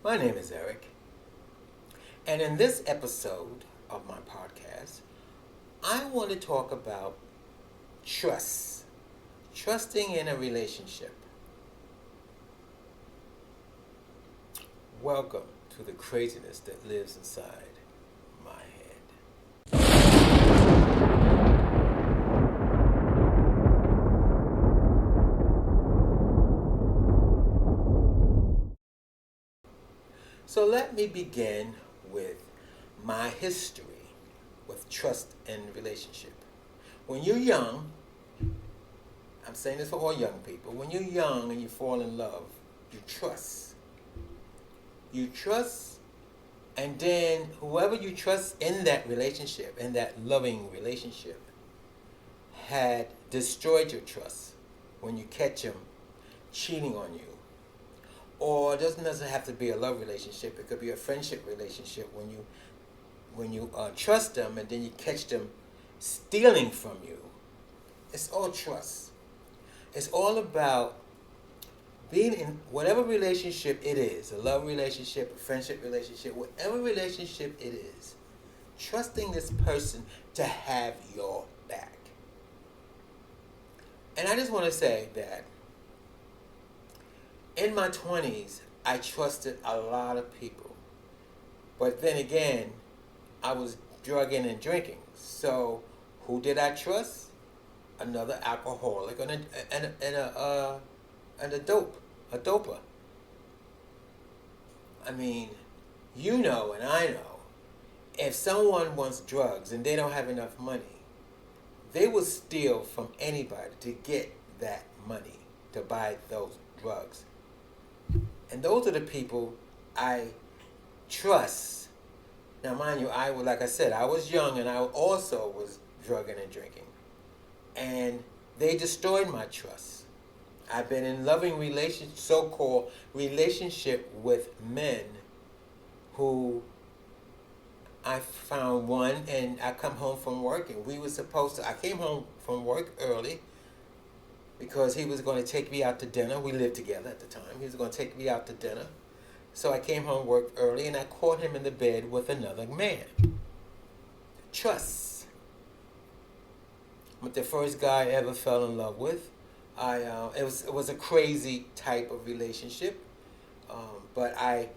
My name is Eric, and in this episode of my podcast, I want to talk about trust. Trusting in a relationship. Welcome to the craziness that lives inside my head. So let me begin with my history with trust and relationship. When you're young, I'm saying this for all young people, when you're young and you fall in love, you trust. You trust, and then whoever you trust in that relationship, in that loving relationship, had destroyed your trust when you catch them cheating on you. Or it doesn't have to be a love relationship. It could be a friendship relationship when you trust them and then you catch them stealing from you. It's all trust. It's all about being in whatever relationship it is, a love relationship, a friendship relationship, whatever relationship it is, trusting this person to have your back. And I just want to say that in my 20s, I trusted a lot of people. But then again, I was drugging and drinking. So who did I trust? Another alcoholic and a doper. I mean, you know and I know, if someone wants drugs and they don't have enough money, they will steal from anybody to get that money to buy those drugs. And those are the people I trust. Now, mind you, like I said, I was young and I also was drugging and drinking. And they destroyed my trust. I've been in loving so-called relationship with men who I found one, and I come home from work, and I came home from work early because he was going to take me out to dinner. We lived together at the time. He was going to take me out to dinner. So I came home, work early, and I caught him in the bed with another man. Trust. But the first guy I ever fell in love with, it was a crazy type of relationship. I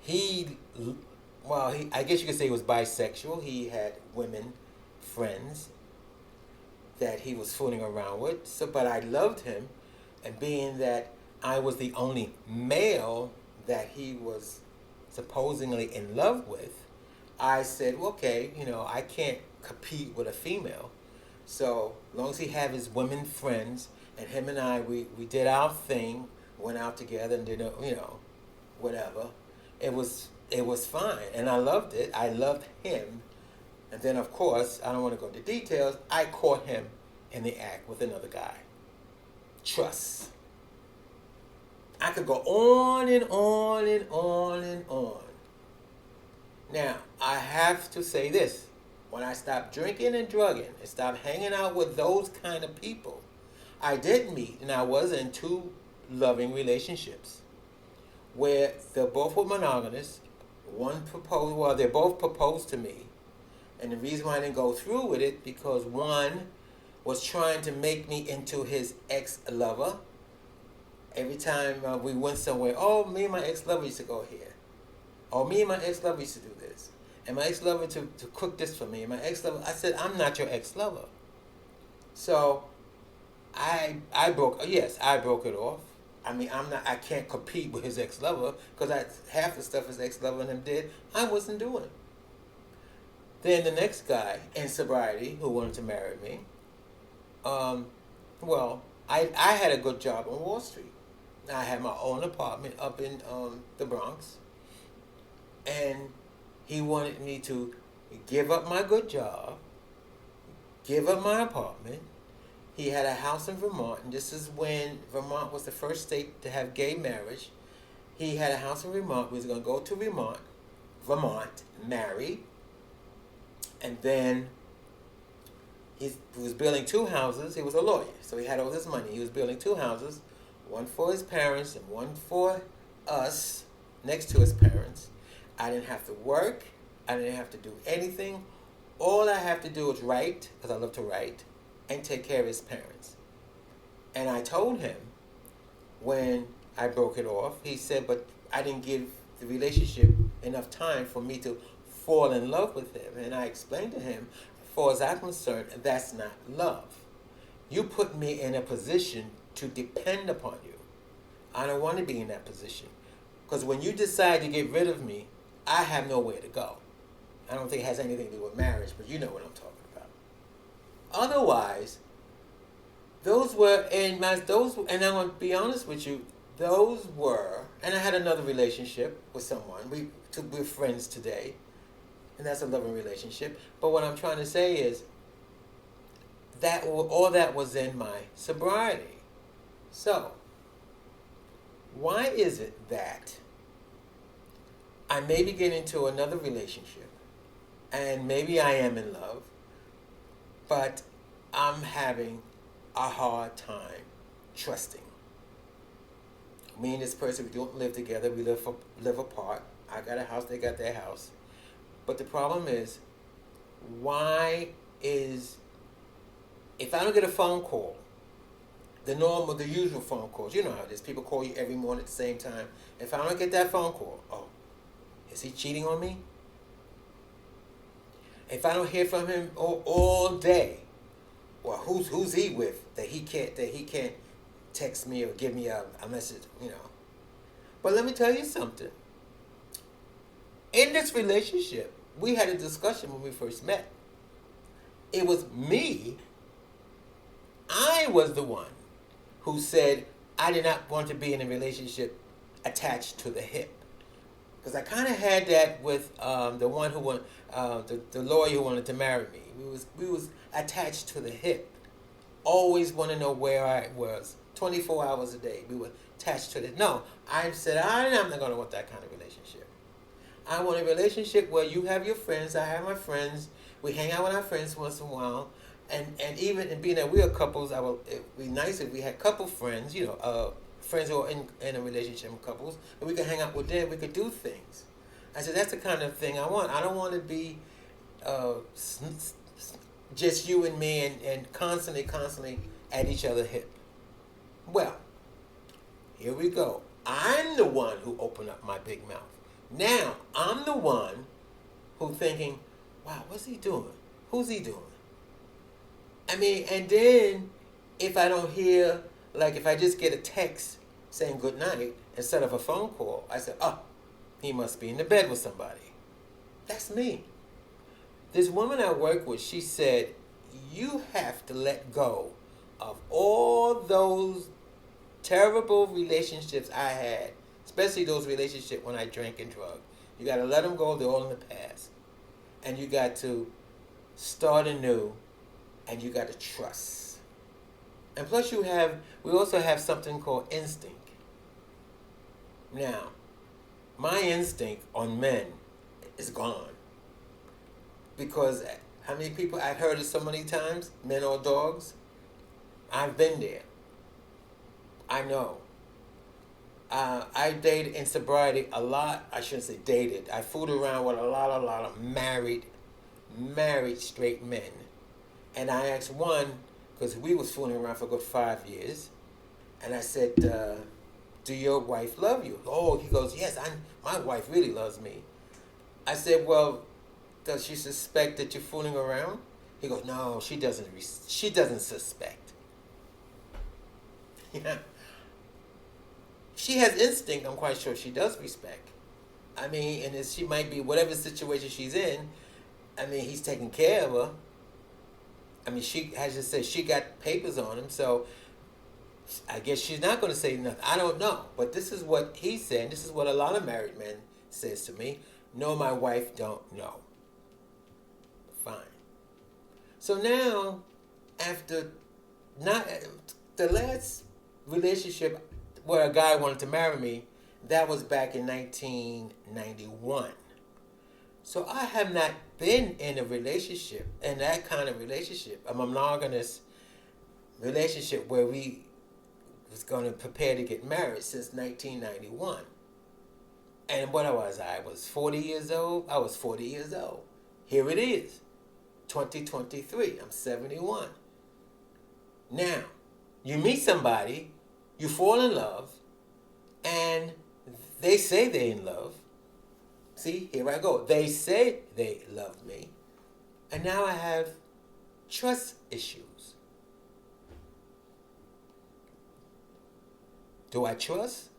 guess you could say he was bisexual. He had women friends that he was fooling around with. But I loved him, and being that I was the only male that he was supposedly in love with, I said, okay, I can't compete with a female. So as long as he had his women friends, and him and I, we did our thing, went out together and did, whatever. It was fine, and I loved it. I loved him. And then, of course, I don't want to go into details, I caught him in the act with another guy. Trust. I could go on and on and on and on. Now, I have to say this. When I stopped drinking and drugging and stopped hanging out with those kind of people, I did meet, and I was in 2 loving relationships where they're both were monogamous. They both proposed to me. And the reason why I didn't go through with it, because one was trying to make me into his ex-lover. Every time we went somewhere, me and my ex-lover used to go here. Oh, me and my ex-lover used to do this. And my ex-lover to cook this for me. And my ex-lover, I said, I'm not your ex-lover. So I broke it off. I mean, I can't compete with his ex-lover because half the stuff his ex-lover and him did, I wasn't doing. Then the next guy in sobriety who wanted to marry me, I had a good job on Wall Street. I had my own apartment up in the Bronx, and he wanted me to give up my good job, give up my apartment. He had a house in Vermont, and this is when Vermont was the first state to have gay marriage. He had a house in Vermont. We was going to go to Vermont, marry, and then he was building 2 houses. He was a lawyer, so he had all this money. He was building 2 houses, one for his parents and one for us, next to his parents. I didn't have to work. I didn't have to do anything. All I have to do is write, because I love to write, and take care of his parents. And I told him when I broke it off, he said, but I didn't give the relationship enough time for me to fall in love with him. And I explained to him, as far as I'm concerned, that's not love. You put me in a position to depend upon you. I don't want to be in that position. Because when you decide to get rid of me, I have nowhere to go. I don't think it has anything to do with marriage, but you know what I'm talking about. Otherwise, those were, and I'm going to be honest with you, those were, and I had another relationship with someone. We're friends today, and that's a loving relationship. But what I'm trying to say is that all that was in my sobriety. So, why is it that I maybe get into another relationship, and maybe I am in love, but I'm having a hard time trusting? Me and this person, we don't live together. We live apart. I got a house, they got their house. But the problem is, if I don't get a phone call, the usual phone calls, you know how it is. People call you every morning at the same time. If I don't get that phone call, is he cheating on me? If I don't hear from him all day, well, who's he with that he can't text me or give me a message, But let me tell you something. In this relationship, we had a discussion when we first met. It was me. I was the one who said I did not want to be in a relationship attached to the hip. Because I kind of had that with the one who wanted, the lawyer who wanted to marry me. We was attached to the hip. Always want to know where I was. 24 hours a day. We were attached to the. No, I said I'm not going to want that kind of relationship. I want a relationship where you have your friends, I have my friends. We hang out with our friends once in a while. And even in being that we are couples, it would be nice if we had couple friends, friends who are in a relationship with couples, and we could hang out with them, we could do things. I said, that's the kind of thing I want. I don't want to be just you and me and constantly at each other's hip. Well, here we go. I'm the one who opened up my big mouth. Now, I'm the one who thinking, wow, what's he doing? Who's he doing? And then if I don't hear, like if I just get a text saying good night instead of a phone call, I said, he must be in the bed with somebody. That's me. This woman I work with, she said, you have to let go of all those terrible relationships I had, especially those relationships when I drank and drug. You got to let them go. They're all in the past. And you got to start anew, and you got to trust. And plus we also have something called instinct. Now, my instinct on men is gone. Because how many people, I've heard it so many times, men or dogs. I've been there. I know. I dated in sobriety a lot. I shouldn't say dated. I fooled around with a lot of married straight men. And I asked one, because we was fooling around for a good 5 years, and I said, do your wife love you? Oh, he goes, yes, my wife really loves me. I said, well, does she suspect that you're fooling around? He goes, no, she doesn't suspect. Yeah. She has instinct, I'm quite sure she does respect. And she might be, whatever situation she's in, he's taking care of her. She, as I said, she got papers on him, so I guess she's not going to say nothing. I don't know. But this is what he said. This is what a lot of married men says to me. No, my wife don't know. Fine. So now, after the last relationship where a guy wanted to marry me, that was back in 1991. So I have not been in a relationship, in that kind of relationship, a monogamous relationship where we was going to prepare to get married since 1991. And what was I? I was 40 years old. I was 40 years old. Here it is, 2023. I'm 71. Now, you meet somebody, you fall in love, and they say they're in love. See, here I go. They say they love me. And now I have trust issues. Do I trust?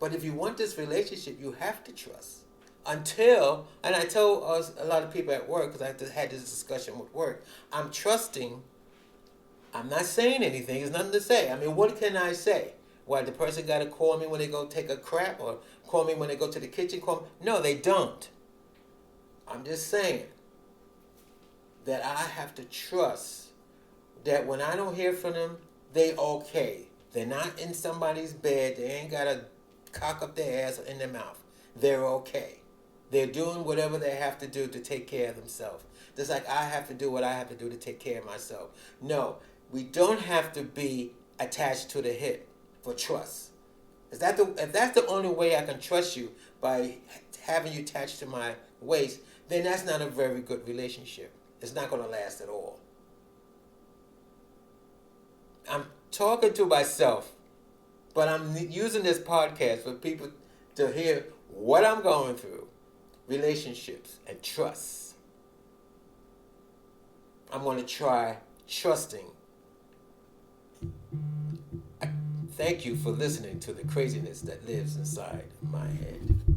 But if you want this relationship, you have to trust. Until, and I told a lot of people at work, because I had this discussion with work, I'm trusting. I'm not saying anything. There's nothing to say. I mean, what can I say? Why, the person got to call me when they go take a crap, or call me when they go to the kitchen? No, they don't. I'm just saying that I have to trust that when I don't hear from them, they okay. They're not in somebody's bed. They ain't got to cock up their ass in their mouth. They're okay. They're doing whatever they have to do to take care of themselves. Just like I have to do what I have to do to take care of myself. No, we don't have to be attached to the hip for trust. If that's the only way I can trust you, by having you attached to my waist, then that's not a very good relationship. It's not going to last at all. I'm talking to myself, but I'm using this podcast for people to hear what I'm going through. Relationships and trust. I'm going to try trusting. Thank you for listening to the craziness that lives inside my head.